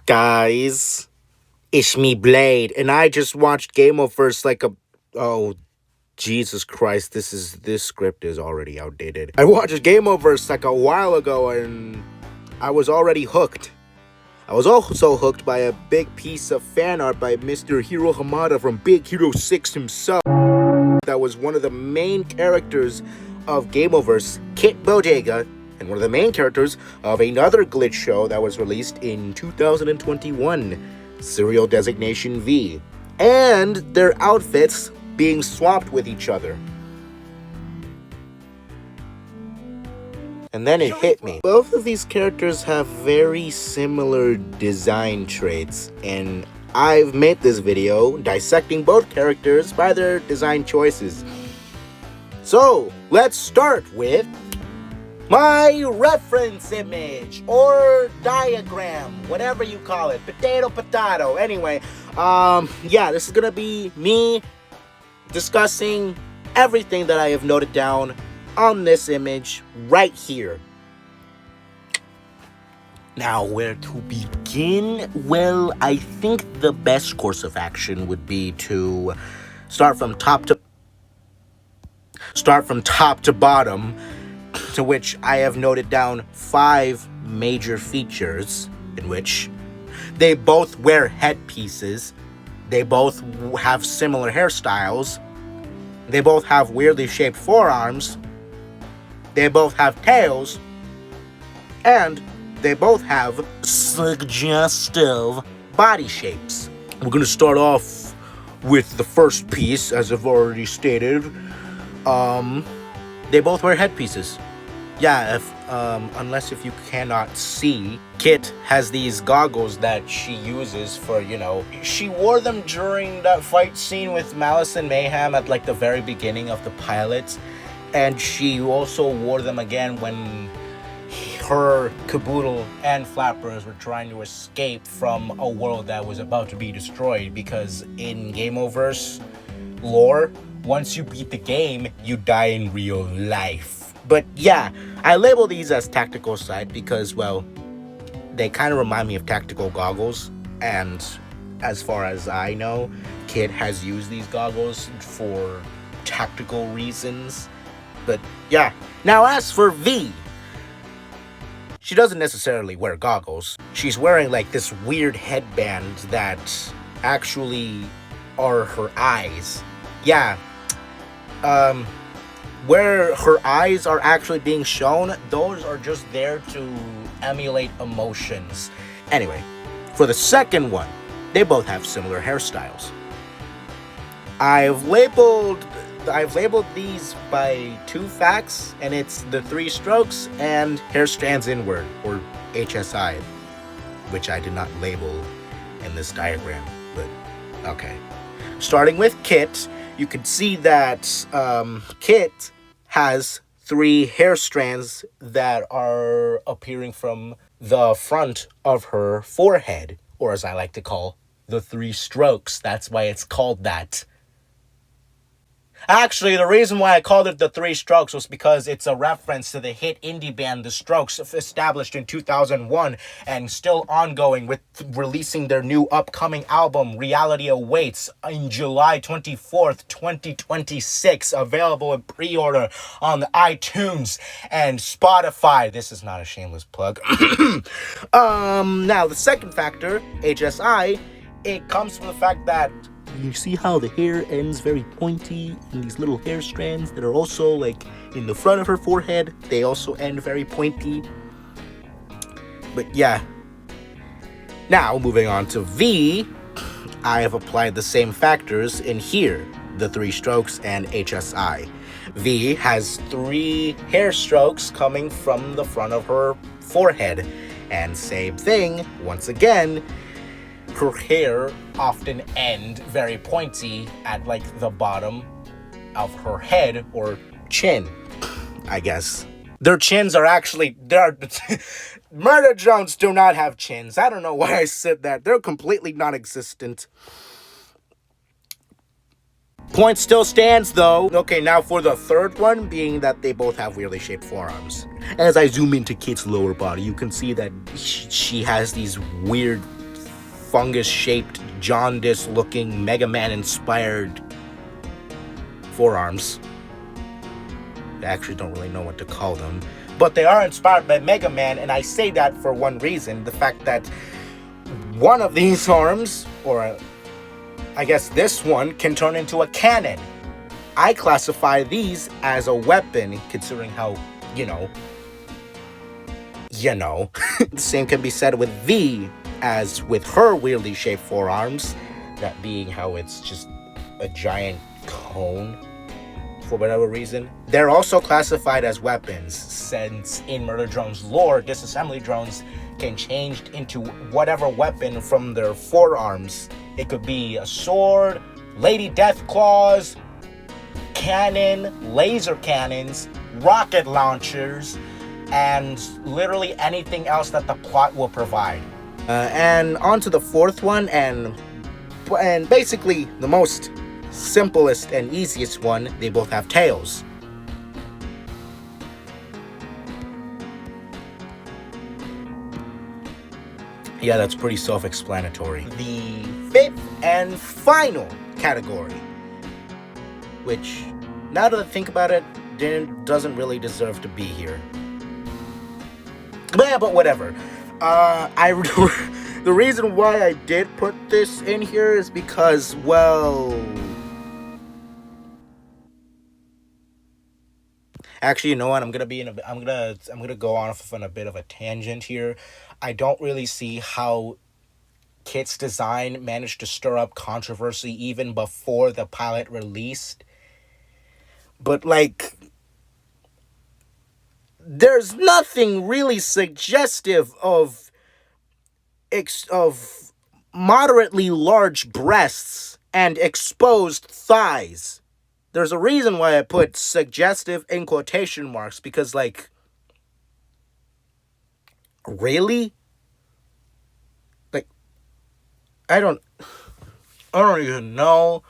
Guys, it's me, Blade, and I just watched Game of First like a... Oh, Jesus Christ, this script is already outdated. I watched Game Over like a while ago, and I was already hooked. I was also hooked by a big piece of fan art by Mr. Hiro Hamada from Big Hero 6 himself. That was one of the main characters of Game Over's Kit Bodega, and one of the main characters of another glitch show that was released in 2021, Serial Designation V, and their outfits being swapped with each other. And then it hit me. Both of these characters have very similar design traits, and I've made this video dissecting both characters by their design choices. So, let's start with my reference image, or diagram, whatever you call it, potato. Anyway, yeah, this is gonna be me discussing everything that I have noted down on this image right here. Now, where to begin? Well, I think the best course of action would be to start from top to bottom, to which I have noted down 5 major features in which they both wear headpieces, they both have similar hairstyles, they both have weirdly shaped forearms, they both have tails, and they both have suggestive body shapes. We're gonna start off with the first piece, as I've already stated. They both wear headpieces. Yeah, unless if you cannot see, Kit has these goggles that she uses for, she wore them during that fight scene with Malice and Mayhem at like the very beginning of the pilot, and she also wore them again when her Caboodle and Flappers were trying to escape from a world that was about to be destroyed, because in Game Over's lore, once you beat the game, you die in real life. But yeah, I label these as tactical side because, well, they kind of remind me of tactical goggles, and as far as I know, Kit has used these goggles for tactical reasons. But yeah, now as for V, she doesn't necessarily wear goggles. She's wearing like this weird headband that actually are her eyes. Yeah, where her eyes are actually being shown, those are just there to emulate emotions. Anyway, for the second one, they both have similar hairstyles. I've labeled these by 2 facts, and it's the 3 strokes and hair strands inward, or HSI, which I did not label in this diagram, but okay. Starting with Kit, you can see that Kit has 3 hair strands that are appearing from the front of her forehead, or as I like to call, the 3 strokes. That's why it's called that. Actually, the reason why I called it the 3 Strokes was because it's a reference to the hit indie band The Strokes, established in 2001 and still ongoing with releasing their new upcoming album, Reality Awaits, in July 24th, 2026, available in pre-order on the iTunes and Spotify. This is not a shameless plug. Now, the second factor, HSI, it comes from the fact that you see how the hair ends very pointy in these little hair strands that are also like in the front of her forehead. They also end very pointy. But yeah. Now, moving on to V, I have applied the same factors in here, the 3 strokes and HSI. V has 3 hair strokes coming from the front of her forehead. And same thing, once again, her hair often end very pointy at like the bottom of her head or chin, I guess. Their chins are actually, Murder drones do not have chins. I don't know why I said that. They're completely non-existent. Point still stands though. Okay, now for the third one, being that they both have weirdly shaped forearms. As I zoom into Kit's lower body, you can see that she has these weird fungus-shaped, jaundice-looking, Mega Man-inspired forearms. I actually don't really know what to call them. But they are inspired by Mega Man, and I say that for one reason. The fact that one of these arms, or I guess this one, can turn into a cannon. I classify these as a weapon, considering how, you know. The same can be said with V, as with her weirdly shaped forearms, that being how it's just a giant cone for whatever reason. They're also classified as weapons, since in Murder Drone's lore, disassembly drones can change into whatever weapon from their forearms. It could be a sword, Lady Deathclaws, cannon, laser cannons, rocket launchers, and literally anything else that the plot will provide. And on to the fourth one, and basically the most simplest and easiest one. They both have tails. Yeah, that's pretty self-explanatory. The fifth and final category, which, now that I think about it, doesn't really deserve to be here. But whatever. The reason why I did put this in here is because, well, actually, you know what? I'm gonna go off on a bit of a tangent here. I don't really see how Kit's design managed to stir up controversy even before the pilot released. But like, there's nothing really suggestive of moderately large breasts and exposed thighs. There's a reason why I put suggestive in quotation marks, because, like, really? Like, I don't even know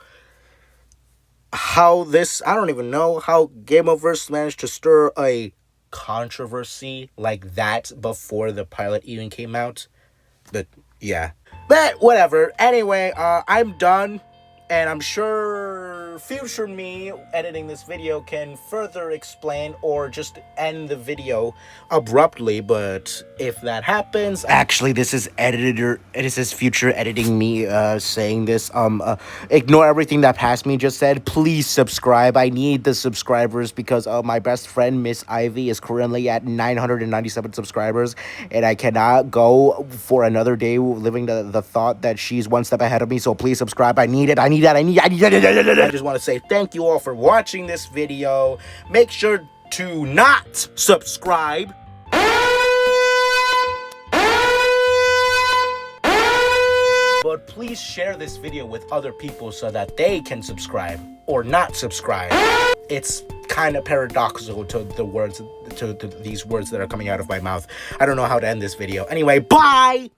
how Game Over's managed to stir a controversy like that before the pilot even came out. But yeah. But whatever. Anyway, I'm done. And I'm sure future me editing this video can further explain or just end the video abruptly. But if that happens, actually, this is future editing me saying this. Ignore everything that past me just said. Please subscribe. I need the subscribers because my best friend Miss Ivy is currently at 997 subscribers, and I cannot go for another day living the thought that she's one step ahead of me. So please subscribe. I need it. I just want to say thank you all for watching this video. Make sure to not subscribe. But please share this video with other people so that they can subscribe or not subscribe. It's kind of paradoxical to these words that are coming out of my mouth. I don't know how to end this video. Anyway, bye!